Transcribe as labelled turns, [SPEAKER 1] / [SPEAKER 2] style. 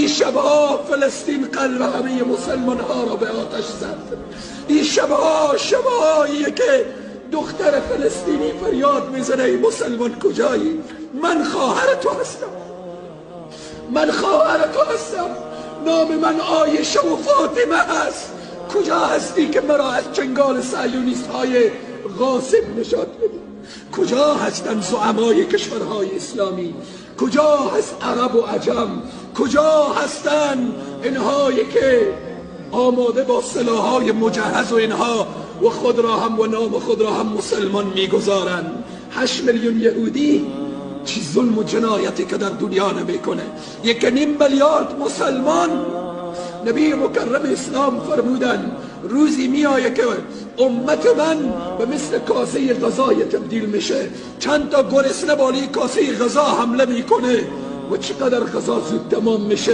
[SPEAKER 1] این شبها فلسطین قلب همه مسلمان ها را به آتش زد. این شبها شبهاییه که دختر فلسطینی فریاد میزنه ای مسلمان کجایی؟ من خواهر تو هستم، من خواهر تو هستم، نام من عایشه و فاطمه هست. کجا هستی که مرا از چنگال صهیونیست های غاصب نجات بدی؟ کجا هستن زعمای کشورهای اسلامی؟ کجا هست عرب و عجم؟ کجا هستن اینهایی که آماده با سلاحهای مجهز و اینها و خود را هم و نام خود را هم مسلمان میگذارند؟ 8 میلیون یهودی چی ظلم و جنایتی که در دنیا نمیکنه. 1.5 میلیارد مسلمان. نبی مکرم اسلام فرمودن روزی میآیه که امت من به مثل کاسه غذای تبدیل میشه، چند تا گرسنه بالی کاسه غذا حمله میکنه و چقدر غذا زود تمام میشه.